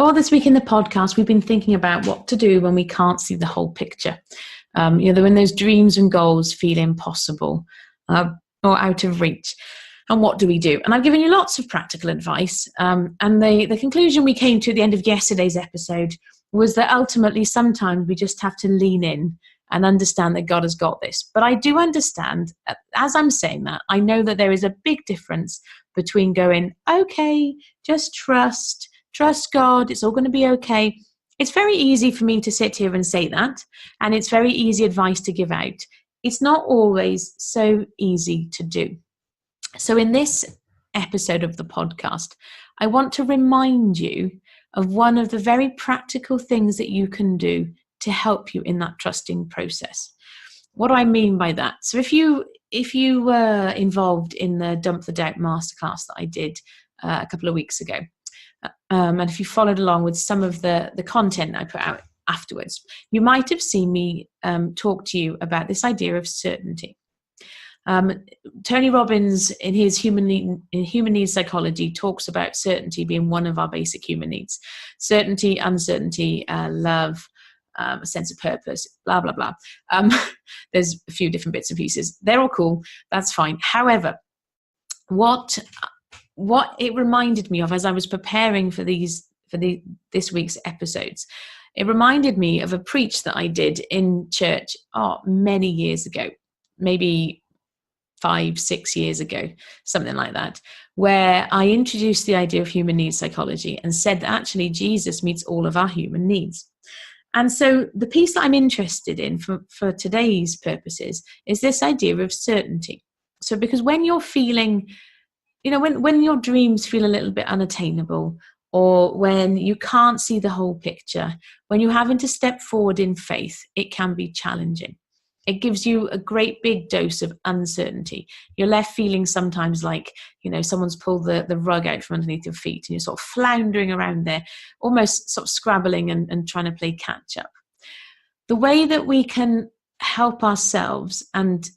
Well, this week in the podcast, we've been thinking about what to do when we can't see the whole picture. When those dreams and goals feel impossible or out of reach. And what do we do? And I've given you lots of practical advice. And the conclusion we came to at the end of yesterday's episode was that ultimately sometimes we just have to lean in and understand that God has got this. But I do understand, as I'm saying that, I know that there is a big difference between going, okay, just trust God, it's all going to be okay. It's very easy for me to sit here and say that, and it's very easy advice to give out. It's not always so easy to do. So in this episode of the podcast, I want to remind you of one of the very practical things that you can do to help you in that trusting process. What do I mean by that? So if you were involved in the Dump the Doubt masterclass that I did a couple of weeks ago, and if you followed along with some of the content I put out afterwards, you might have seen me talk to you about this idea of certainty. Tony Robbins, in his human needs psychology, talks about certainty being one of our basic human needs. Certainty, uncertainty, love, a sense of purpose, blah, blah, blah. There's a few different bits and pieces. They're all cool. That's fine. However, what it reminded me of as I was preparing for this week's episodes, it reminded me of a preach that I did in church many years ago, maybe 5-6 years ago, something like that, where I introduced the idea of human needs psychology and said that actually Jesus meets all of our human needs. And so the piece that I'm interested in for today's purposes is this idea of certainty. So because when you're feeling, when your dreams feel a little bit unattainable, or when you can't see the whole picture, when you're having to step forward in faith, it can be challenging. It gives you a great big dose of uncertainty. You're left feeling sometimes like, someone's pulled the rug out from underneath your feet and you're sort of floundering around there, almost sort of scrabbling and trying to play catch up. The way that we can help ourselves, and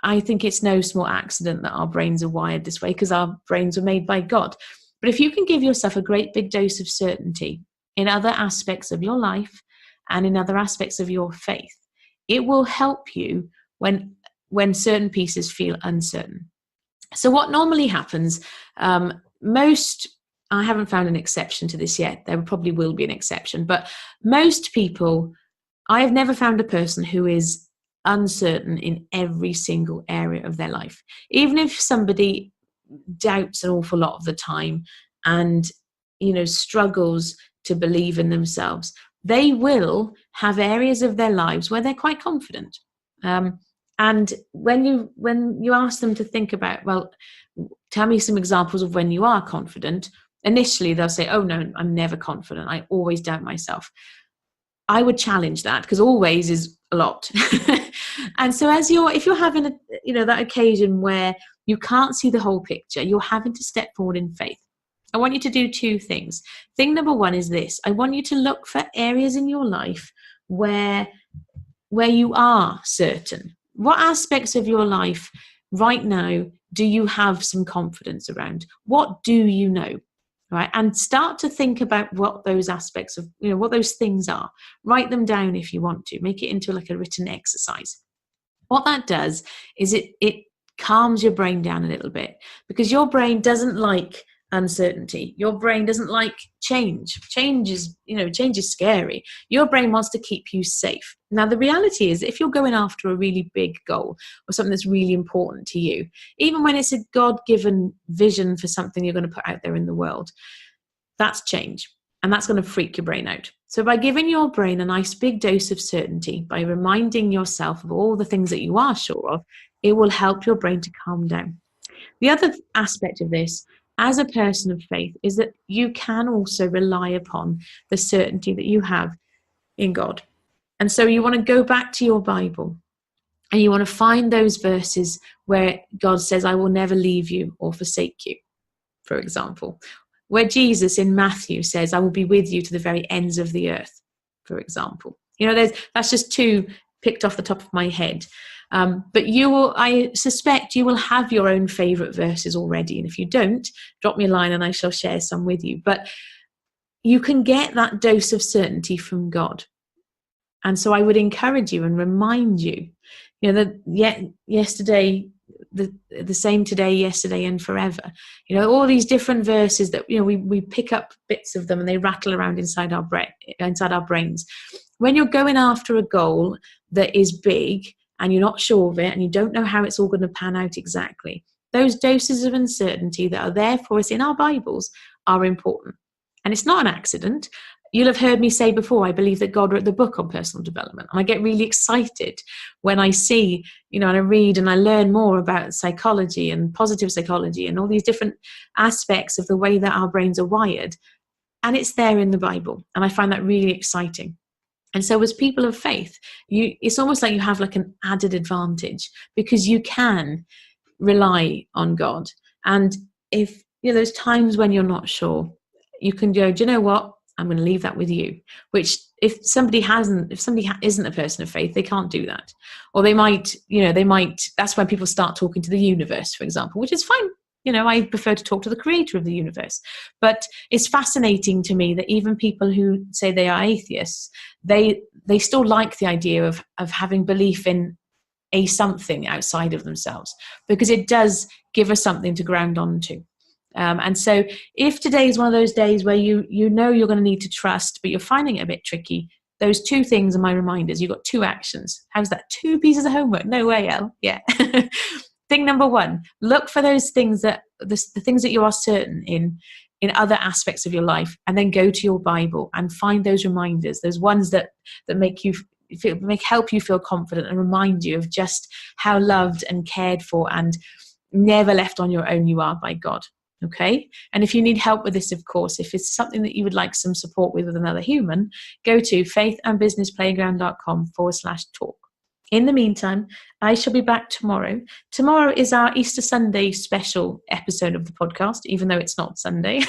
I think it's no small accident that our brains are wired this way because our brains were made by God. But if you can give yourself a great big dose of certainty in other aspects of your life and in other aspects of your faith, it will help you when certain pieces feel uncertain. So what normally happens, I haven't found an exception to this yet. There probably will be an exception, but most people, I have never found a person who is uncertain in every single area of their life. Even if somebody doubts an awful lot of the time and, struggles to believe in themselves, they will have areas of their lives where they're quite confident. And when you ask them to think about, well, tell me some examples of when you are confident, initially they'll say, oh no, I'm never confident. I always doubt myself. I would challenge that because always is a lot. And so if you're having that occasion where you can't see the whole picture, you're having to step forward in faith, I want you to do two things. Thing number one is this. I want you to look for areas in your life where you are certain. What aspects of your life right now do you have some confidence around? What do you know? Right? And start to think about what those aspects of, what those things are. Write them down if you want to. Make it into like a written exercise. What that does is it calms your brain down a little bit, because your brain doesn't like uncertainty. Your brain doesn't like change. Change is scary. Your brain wants to keep you safe. Now, the reality is, if you're going after a really big goal or something that's really important to you, even when it's a God-given vision for something you're going to put out there in the world, that's change. And that's going to freak your brain out. So by giving your brain a nice big dose of certainty, by reminding yourself of all the things that you are sure of, it will help your brain to calm down. The other aspect of this, as a person of faith, is that you can also rely upon the certainty that you have in God. And so you want to go back to your Bible and you want to find those verses where God says, I will never leave you or forsake you, for example. Where Jesus in Matthew says, I will be with you to the very ends of the earth, for example. That's just two picked off the top of my head. But I suspect you will have your own favourite verses already. And if you don't, drop me a line and I shall share some with you. But, you can get that dose of certainty from God. And so I would encourage you and remind you, that yesterday, the same today, yesterday, and forever. All these different verses that we pick up bits of them and they rattle around inside our brains. When you're going after a goal that is big and you're not sure of it and you don't know how it's all going to pan out exactly, those doses of uncertainty that are there for us in our Bibles are important. And it's not an accident. You'll have heard me say before, I believe that God wrote the book on personal development. And I get really excited when I see, and I read and I learn more about psychology and positive psychology and all these different aspects of the way that our brains are wired. And it's there in the Bible. And I find that really exciting. And so as people of faith, it's almost like you have like an added advantage because you can rely on God. And if there's times when you're not sure, you can go, do you know what? I'm going to leave that with you. Which if somebody isn't a person of faith, they can't do that. Or they might, that's when people start talking to the universe, for example, which is fine. I prefer to talk to the creator of the universe. But it's fascinating to me that even people who say they are atheists, they still like the idea of having belief in a something outside of themselves, because it does give us something to ground onto. And so if today is one of those days where you're going to need to trust, but you're finding it a bit tricky, those two things are my reminders. You've got two actions. How's that? 2 pieces of homework? No way, Elle. Yeah. Thing number 1, look for those things the things that you are certain in other aspects of your life, and then go to your Bible and find those reminders, those ones that make you help you feel confident and remind you of just how loved and cared for and never left on your own you are by God. Okay. And if you need help with this, of course, if it's something that you would like some support with another human, go to faithandbusinessplayground.com/talk. In the meantime, I shall be back tomorrow. Tomorrow is our Easter Sunday special episode of the podcast, even though it's not Sunday.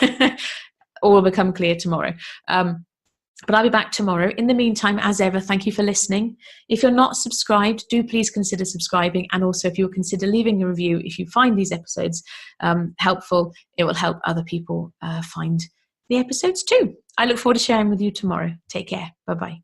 All will become clear tomorrow. But I'll be back tomorrow. In the meantime, as ever, thank you for listening. If you're not subscribed, do please consider subscribing. And also, if you'll consider leaving a review, if you find these episodes helpful, it will help other people find the episodes too. I look forward to sharing with you tomorrow. Take care. Bye-bye.